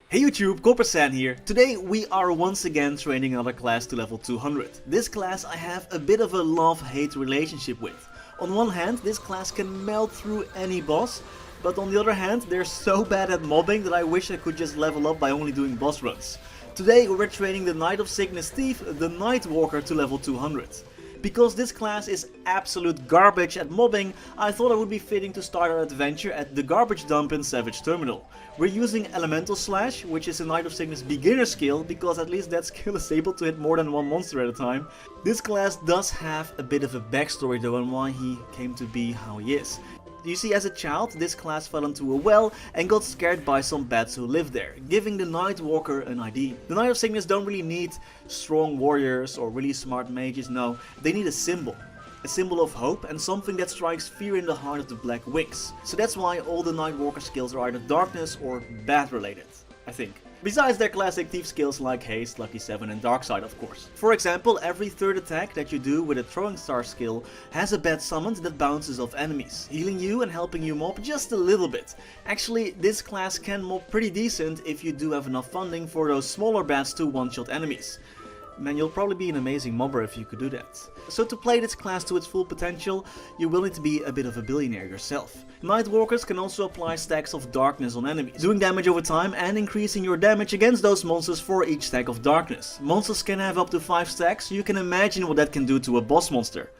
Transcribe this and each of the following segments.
Hey YouTube, Coppersan here. Today we are once again training another class to level 200. This class I have a bit of a love-hate relationship with. On one hand, this class can melt through any boss, but on the other hand, they're so bad at mobbing that I wish I could just level up by only doing boss runs. Today we're training the Knight of Sickness Thief, the Nightwalker, to level 200. Because this class is absolute garbage at mobbing, I thought it would be fitting to start our adventure at the garbage dump in Savage Terminal. We're using Elemental Slash, which is a Knight of Sickness beginner skill, because at least that skill is able to hit more than one monster at a time. This class does have a bit of a backstory though on why he came to be how he is. You see, as a child, this class fell into a well and got scared by some bats who lived there, giving the Nightwalker an ID. The Knight of Sickness don't really need strong warriors or really smart mages, no, they need a symbol. A symbol of hope and something that strikes fear in the heart of the Black Wings. So that's why all the Nightwalker skills are either darkness or bat related, I think. Besides their classic thief skills like Haste, Lucky 7 and Dark Side of course. For example, every third attack that you do with a throwing star skill has a bat summoned that bounces off enemies, healing you and helping you mob just a little bit. Actually, this class can mob pretty decent if you do have enough funding for those smaller bats to one-shot enemies. Man, you'll probably be an amazing mobber if you could do that. So to play this class to its full potential, you will need to be a bit of a billionaire yourself. Nightwalkers can also apply stacks of darkness on enemies, doing damage over time and increasing your damage against those monsters for each stack of darkness. Monsters can have up to 5 stacks, so you can imagine what that can do to a boss monster.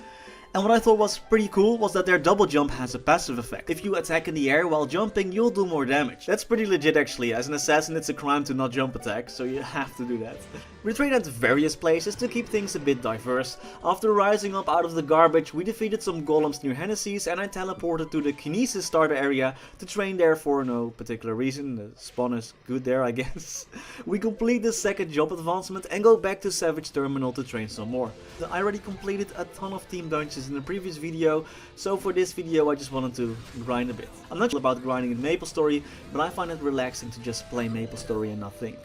And what I thought was pretty cool was that their double jump has a passive effect. If you attack in the air while jumping, you'll do more damage. That's pretty legit actually. As an assassin, it's a crime to not jump attack, so you have to do that. We trained at various places to keep things a bit diverse. After rising up out of the garbage, we defeated some golems near Hanøy and I teleported to the Kinesis starter area to train there for no particular reason. The spawn is good there, I guess. We complete the second job advancement and go back to Savage Terminal to train some more. I already completed a ton of team dungeons in the previous video, so for this video I just wanted to grind a bit. I'm not sure about grinding in MapleStory, but I find it relaxing to just play MapleStory and not think.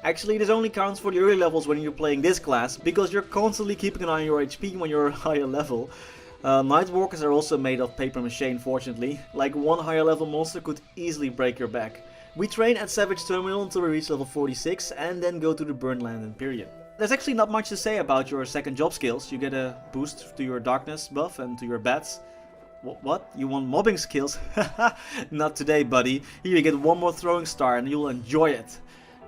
Actually, this only counts for the early levels when you're playing this class, because you're constantly keeping an eye on your HP when you're a higher level. Nightwalkers are also made of paper mache, unfortunately. Like one higher level monster could easily break your back. We train at Savage Terminal until we reach level 46 and then go to the Burnt Land Empyrean. There's actually not much to say about your second job skills. You get a boost to your darkness buff and to your bats. What? You want mobbing skills? Not today, buddy. Here you get one more throwing star and you'll enjoy it.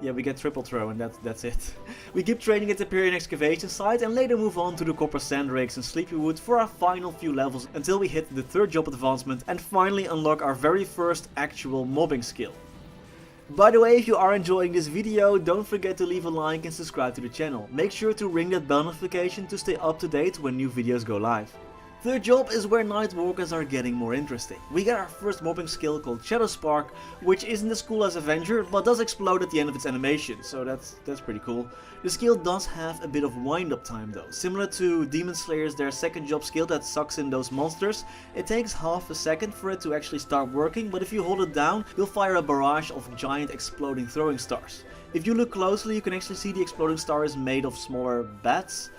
Yeah, we get triple throw and that's it. We keep training at the Empyrean excavation site and later move on to the Coppersan rigs and Sleepywood for our final few levels until we hit the third job advancement and finally unlock our very first actual mobbing skill. By the way, if you are enjoying this video, don't forget to leave a like and subscribe to the channel. Make sure to ring that bell notification to stay up to date when new videos go live. Third job is where Nightwalkers are getting more interesting. We get our first mobbing skill called Shadow Spark, which isn't as cool as Avenger, but does explode at the end of its animation, so that's pretty cool. The skill does have a bit of wind-up time though. Similar to Demon Slayer's their second job skill that sucks in those monsters, it takes half a second for it to actually start working, but if you hold it down, you'll fire a barrage of giant exploding throwing stars. If you look closely, you can actually see the exploding star is made of smaller bats.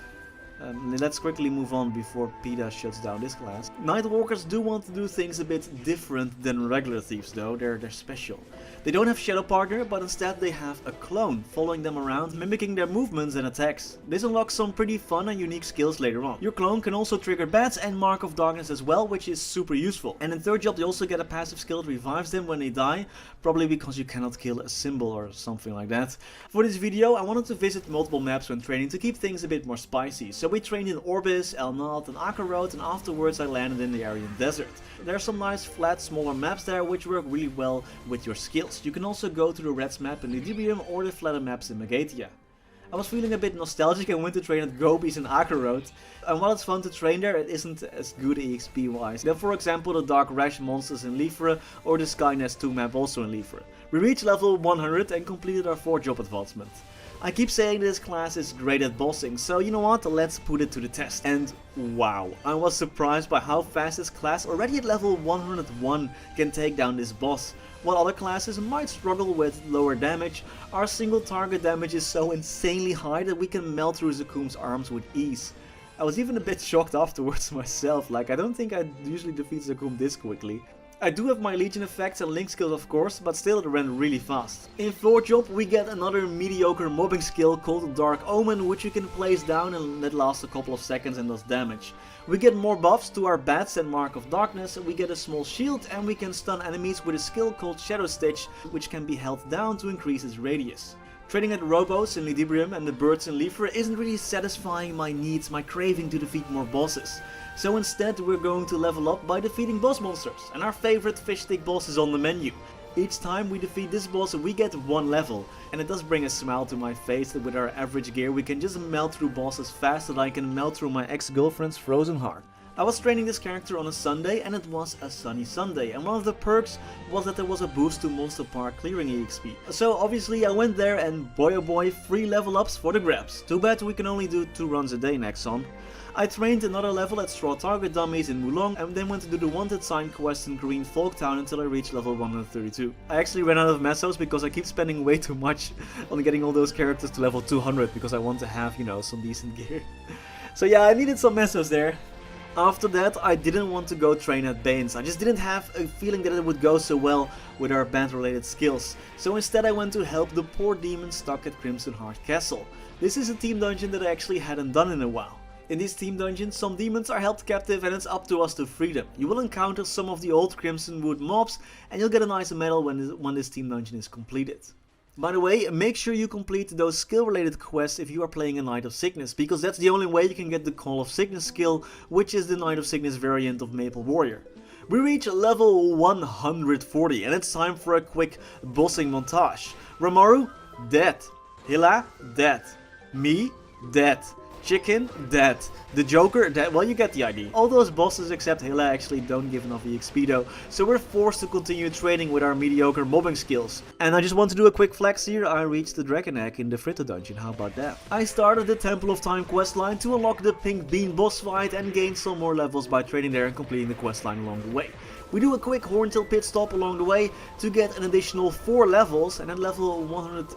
Let's quickly move on before PETA shuts down this class. Nightwalkers do want to do things a bit different than regular thieves though, they're special. They don't have Shadow Partner, but instead they have a clone, following them around, mimicking their movements and attacks. This unlocks some pretty fun and unique skills later on. Your clone can also trigger bats and Mark of Darkness as well, which is super useful. And in third job they also get a passive skill that revives them when they die, probably because you cannot kill a symbol or something like that. For this video I wanted to visit multiple maps when training to keep things a bit more spicy. So we trained in Orbis, El Nalt and Akarot, and afterwards I landed in the Aryan Desert. There are some nice flat smaller maps there which work really well with your skills. You can also go to the Reds map in Lidibium or the flatter maps in Megatia. I was feeling a bit nostalgic and went to train at Gobies and Akarot, and while it's fun to train there, it isn't as good EXP wise than for example the Dark Rash monsters in Liefre or the Skynest 2 map also in Liefre. We reached level 100 and completed our 4th job advancement. I keep saying this class is great at bossing, so you know what, let's put it to the test. And wow, I was surprised by how fast this class already at level 101 can take down this boss. While other classes might struggle with lower damage, our single target damage is so insanely high that we can melt through Zakum's arms with ease. I was even a bit shocked afterwards myself, like I don't think I usually defeat Zakum this quickly. I do have my Legion effects and link skills of course, but still it ran really fast. In 4th job we get another mediocre mobbing skill called Dark Omen, which you can place down and that lasts a couple of seconds and does damage. We get more buffs to our bats and Mark of Darkness, we get a small shield and we can stun enemies with a skill called Shadow Stitch, which can be held down to increase its radius. Trading at Robos in Lidibrium and the birds in Leafer isn't really satisfying my needs, my craving to defeat more bosses. So instead we're going to level up by defeating boss monsters, and our favorite fish stick boss is on the menu. Each time we defeat this boss we get 1 level, and it does bring a smile to my face that with our average gear we can just melt through bosses fast that I can melt through my ex-girlfriend's frozen heart. I was training this character on a Sunday and it was a sunny Sunday, and one of the perks was that there was a boost to Monster Park clearing EXP. So obviously I went there and boy oh boy, 3 level ups for the grabs. Too bad we can only do 2 runs a day next on. I trained another level at Straw Target Dummies in Mulong and then went to do the Wanted Sign quest in Green Folktown until I reached level 132. I actually ran out of mesos because I keep spending way too much on getting all those characters to level 200 because I want to have, you know, some decent gear. So yeah, I needed some mesos there. After that I didn't want to go train at Bane's, I just didn't have a feeling that it would go so well with our band related skills. So instead I went to help the poor demon stuck at Crimson Heart Castle. This is a team dungeon that I actually hadn't done in a while. In these team dungeons, some demons are held captive and it's up to us to free them. You will encounter some of the old Crimson Wood mobs and you'll get a nice medal when this team dungeon is completed. By the way, make sure you complete those skill related quests if you are playing a Knight of Sickness, because that's the only way you can get the Call of Sickness skill, which is the Knight of Sickness variant of Maple Warrior. We reach level 140 and it's time for a quick bossing montage. Ramaru, dead. Hilla, dead. Me, dead. Chicken, dead. The Joker, dead. Well, you get the idea. All those bosses except Hilla actually don't give enough EXP though, so we're forced to continue training with our mediocre mobbing skills. And I just want to do a quick flex here, I reached the Dragon Egg in the Fritter dungeon, how about that? I started the Temple of Time questline to unlock the Pink Bean boss fight and gain some more levels by trading there and completing the questline along the way. We do a quick Horntail pit stop along the way to get an additional 4 levels, and at level 100...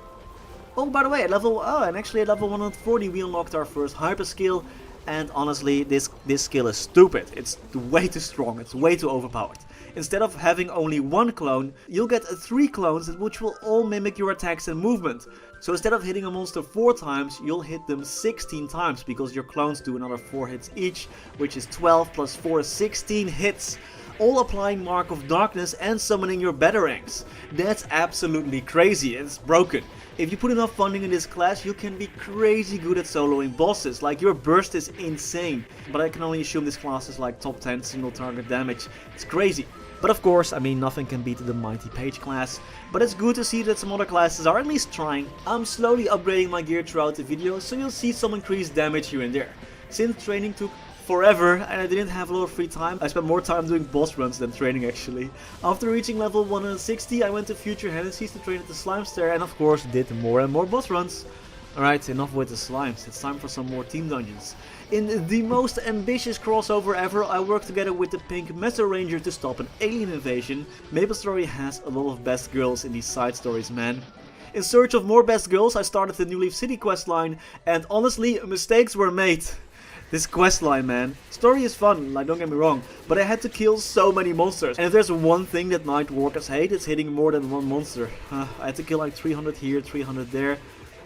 Oh, by the way, at level 140 we unlocked our first hyper skill, and honestly, this skill is stupid. It's way too strong, it's way too overpowered. Instead of having only 1 clone, you'll get 3 clones which will all mimic your attacks and movement. So instead of hitting a monster 4 times, you'll hit them 16 times, because your clones do another 4 hits each, which is 12 plus 4 is 16 hits. All applying Mark of Darkness and summoning your Batarangs. That's absolutely crazy, it's broken. If you put enough funding in this class, you can be crazy good at soloing bosses, like your burst is insane. But I can only assume this class is like top 10 single target damage, it's crazy. But of course, I mean, nothing can beat the Mighty Page class, but it's good to see that some other classes are at least trying. I'm slowly upgrading my gear throughout the video, so you'll see some increased damage here and there. Since training took forever and I didn't have a lot of free time, I spent more time doing boss runs than training actually. After reaching level 160 I went to Future Hennessy's to train at the Slime Stair and of course did more and more boss runs. Alright, enough with the slimes, it's time for some more team dungeons. In the most ambitious crossover ever, I worked together with the Pink Meso Ranger to stop an alien invasion. MapleStory has a lot of best girls in these side stories, man. In search of more best girls I started the New Leaf City questline, and honestly mistakes were made. This questline, man. Story is fun, like don't get me wrong, but I had to kill so many monsters. And if there's one thing that night walkers hate, it's hitting more than one monster. I had to kill like 300 here, 300 there.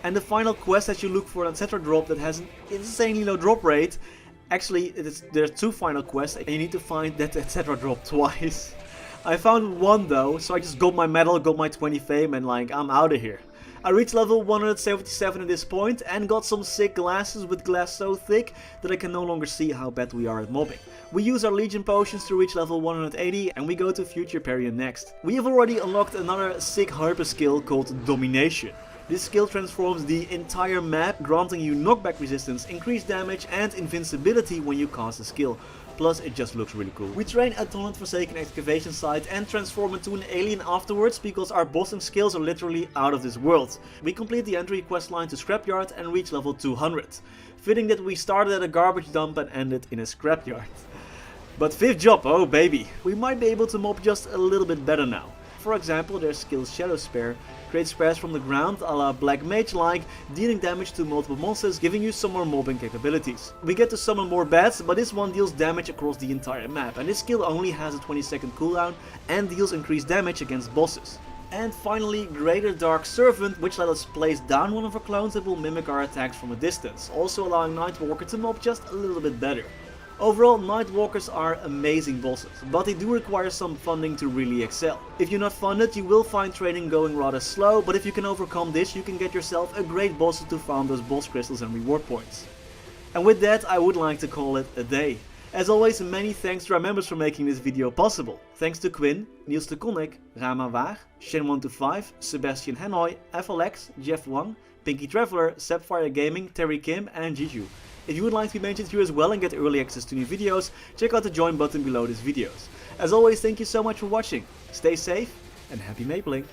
And the final quest that you look for an etc drop that has an insanely low drop rate. Actually, there's 2 final quests and you need to find that etc drop twice. I found 1 though, so I just got my medal, got my 20 fame and like, I'm out of here. I reached level 177 at this point and got some sick glasses with glass so thick that I can no longer see how bad we are at mobbing. We use our Legion potions to reach level 180 and we go to Future Period next. We have already unlocked another sick hyper skill called Domination. This skill transforms the entire map, granting you knockback resistance, increased damage and invincibility when you cast a skill. Plus it just looks really cool. We train at Tonnet Forsaken excavation site and transform into an alien afterwards because our bossing skills are literally out of this world. We complete the entry questline to Scrapyard and reach level 200. Fitting that we started at a garbage dump and ended in a scrapyard. But 5th job, oh baby, we might be able to mob just a little bit better now. For example, there's skill Shadow Spare, create spares from the ground a la Black Mage like, dealing damage to multiple monsters, giving you some more mobbing capabilities. We get to summon more bats, but this one deals damage across the entire map, and this skill only has a 20-second cooldown and deals increased damage against bosses. And finally, Greater Dark Servant, which let us place down one of our clones that will mimic our attacks from a distance, also allowing Nightwalker to mob just a little bit better. Overall, Nightwalkers are amazing bosses, but they do require some funding to really excel. If you're not funded, you will find training going rather slow, but if you can overcome this, you can get yourself a great boss to farm those boss crystals and reward points. And with that, I would like to call it a day. As always, many thanks to our members for making this video possible. Thanks to Quin, Niels to Coninck, Raar maar waar, Shen125, Sebastian Hanøy, Felix, Wang, Pinky Traveler, Zephyr Gaming, Terry Kim and Jiju. If you would like to be mentioned here as well and get early access to new videos, check out the join button below this videos. As always, thank you so much for watching. Stay safe and happy mapling!